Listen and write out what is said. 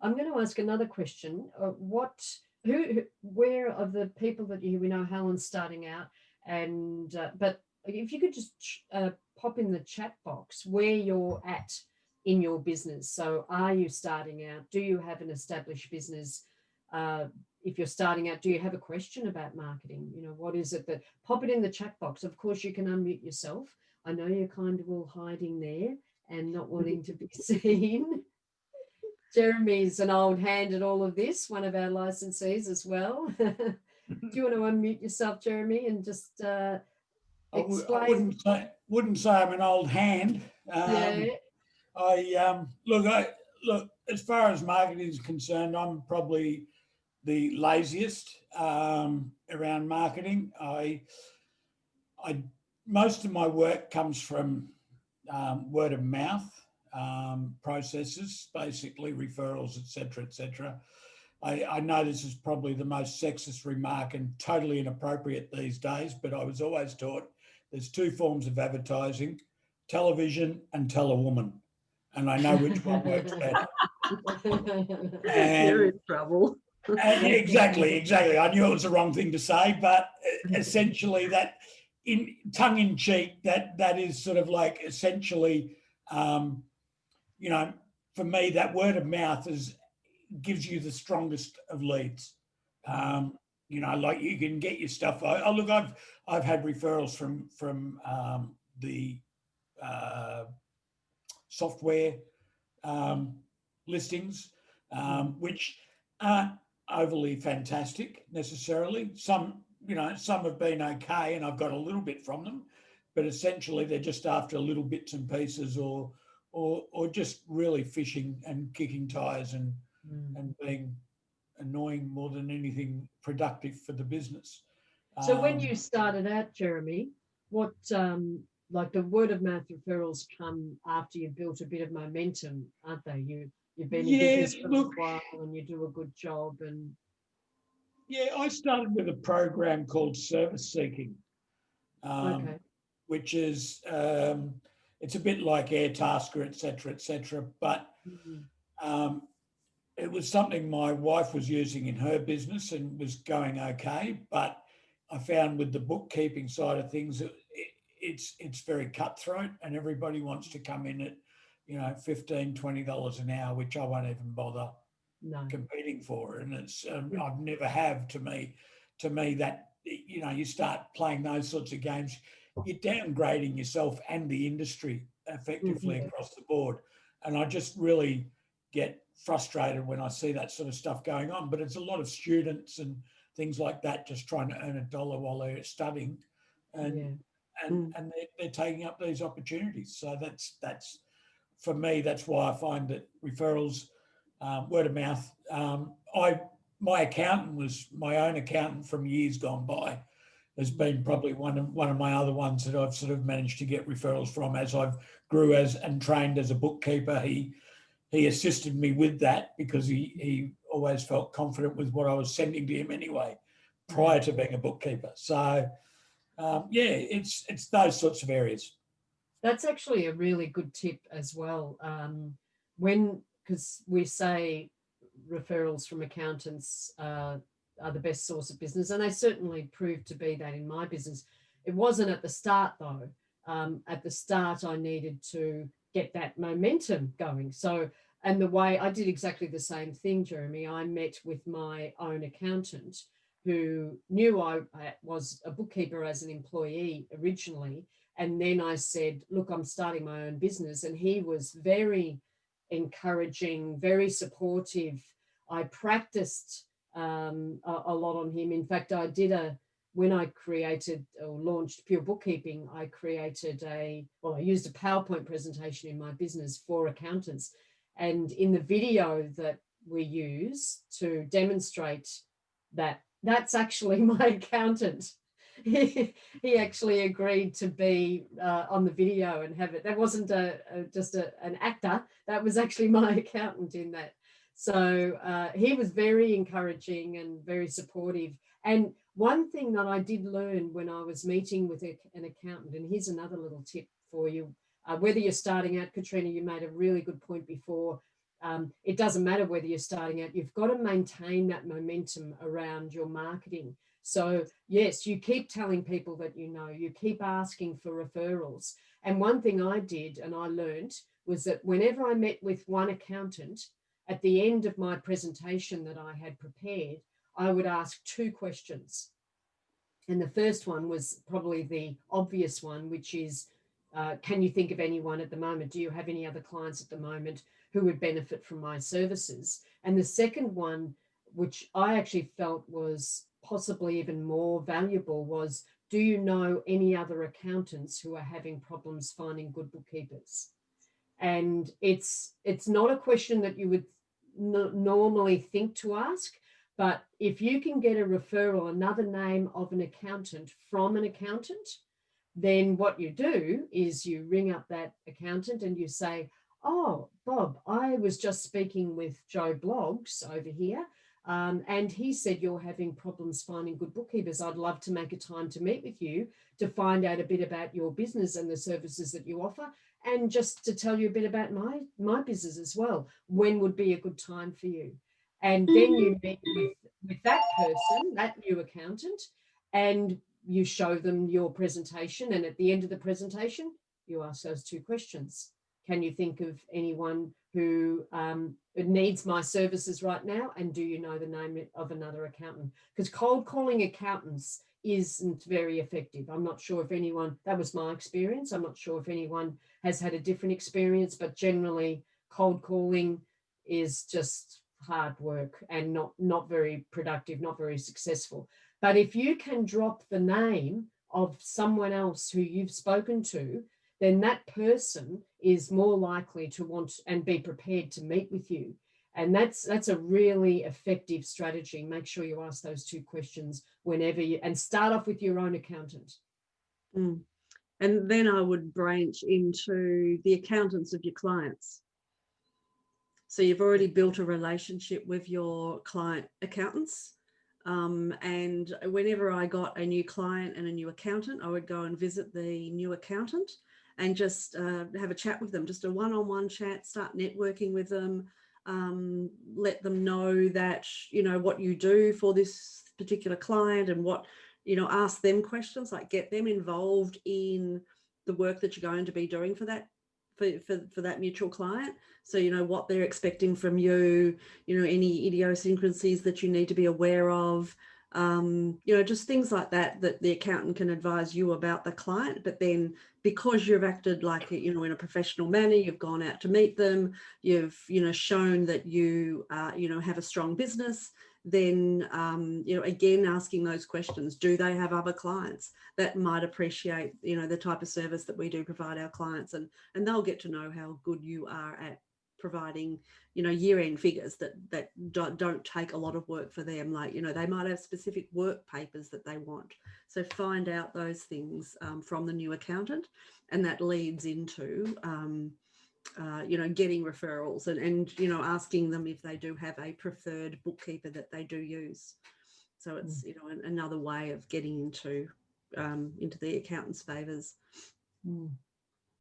I'm going to ask another question. Where of the people that we know, Helen's starting out, and but if you could just pop in the chat box where you're at in your business. So, are you starting out? Do you have an established business? If you're starting out, do you have a question about marketing? What is it that pop it in the chat box? Of course, you can unmute yourself. I know you're kind of all hiding there and not wanting to be seen. Jeremy's an old hand at all of this, one of our licensees as well. Do you want to unmute yourself, Jeremy, and just I explain? wouldn't say I'm an old hand. Yeah. Look. As far as marketing is concerned, I'm probably the laziest around marketing. I most of my work comes from word of mouth processes, basically referrals, etc., etc. I know this is probably the most sexist remark and totally inappropriate these days, but I was always taught there's two forms of advertising: television and tell a woman, and I know which one works better. You're in trouble. Exactly. I knew it was the wrong thing to say, but essentially that, in tongue in cheek, that is sort of like essentially, for me, that word of mouth gives you the strongest of leads. Like you can get your stuff. Look, I've had referrals from the software listings, which aren't overly fantastic necessarily. Some have been okay, and I've got a little bit from them, but essentially they're just after little bits and pieces, or just really fishing and kicking tires and being annoying more than anything productive for the business. So when you started out, Jeremy, what like the word of mouth referrals come after you've built a bit of momentum, aren't they? You've been in business for a while and you do a good job. And I started with a program called Service Seeking, which is it's a bit like Airtasker, etc., but it was something my wife was using in her business and was going okay. But I found with the bookkeeping side of things, it's very cutthroat, and everybody wants to come in at $15, $20 an hour, which I won't even bother competing for. And it's I've never have. To me that you start playing those sorts of games, you're downgrading yourself and the industry effectively across the board. And I just really get frustrated when I see that sort of stuff going on. But it's a lot of students and things like that just trying to earn $1 while they're studying, and they're taking up these opportunities. So that's for me. That's why I find that referrals, word of mouth. My accountant was my own accountant from years gone by. Has been probably one of my other ones that I've sort of managed to get referrals from as I've grew and trained as a bookkeeper. He assisted me with that because he always felt confident with what I was sending to him anyway, prior to being a bookkeeper. So, it's those sorts of areas. That's actually a really good tip as well. Because we say referrals from accountants are the best source of business, and they certainly proved to be that in my business. It wasn't at the start, though. At the start, I needed to get that momentum going. So, and the way I did exactly the same thing, Jeremy, I met with my own accountant who knew I was a bookkeeper as an employee originally. And then I said, look, I'm starting my own business. And he was very encouraging, very supportive. I practiced a lot on him. In fact, when I created or launched Pure Bookkeeping, I used a PowerPoint presentation in my business for accountants. And in the video that we use to demonstrate that, that's actually my accountant. He actually agreed to be on the video and have it. That wasn't just an actor. That was actually my accountant in that. So he was very encouraging and very supportive. And one thing that I did learn when I was meeting with an accountant, and here's another little tip for you, whether you're starting out, Katrina, you made a really good point before It doesn't matter whether you're starting out, you've got to maintain that momentum around your marketing. So yes, you keep telling people that you keep asking for referrals. And one thing I did and I learned was that whenever I met with one accountant, at the end of my presentation that I had prepared, I would ask 2 questions. And the first one was probably the obvious one, which is, can you think of anyone at the moment? Do you have any other clients at the moment who would benefit from my services? And the second one, which I actually felt was possibly even more valuable, was, do you know any other accountants who are having problems finding good bookkeepers? And it's not a question that you would normally think to ask, but if you can get a referral, another name of an accountant from an accountant, then what you do is you ring up that accountant and you say, oh, Bob, I was just speaking with Joe Bloggs over here, and he said you're having problems finding good bookkeepers. I'd love to make a time to meet with you to find out a bit about your business and the services that you offer, and just to tell you a bit about my business as well. When would be a good time for you? And then you meet with that person, that new accountant, and you show them your presentation. And at the end of the presentation, you ask those 2 questions. Can you think of anyone who needs my services right now? And do you know the name of another accountant? Because cold calling accountants isn't very effective. I'm not sure if anyone, that was my experience. I'm not sure if anyone has had a different experience, but generally cold calling is just hard work and not very productive, not very successful. But if you can drop the name of someone else who you've spoken to, then that person is more likely to want and be prepared to meet with you. And that's a really effective strategy. Make sure you ask those 2 questions whenever you, and start off with your own accountant. And then I would branch into the accountants of your clients. So you've already built a relationship with your client accountants. And whenever I got a new client and a new accountant, I would go and visit the new accountant and just have a chat with them, just a one-on-one chat, start networking with them, let them know that, what you do for this particular client and what, ask them questions, like get them involved in the work that you're going to be doing for that, for that mutual client. So, what they're expecting from you, any idiosyncrasies that you need to be aware of, just things like that the accountant can advise you about the client. But then because you've acted like, in a professional manner, you've gone out to meet them, you've, shown that you, have a strong business, then, again, asking those questions, do they have other clients that might appreciate, the type of service that we do provide our clients, and they'll get to know how good you are at providing, year-end figures that don't take a lot of work for them. Like, they might have specific work papers that they want. So find out those things from the new accountant, and that leads into, getting referrals and asking them if they do have a preferred bookkeeper that they do use. So it's, another way of getting into the accountant's favours.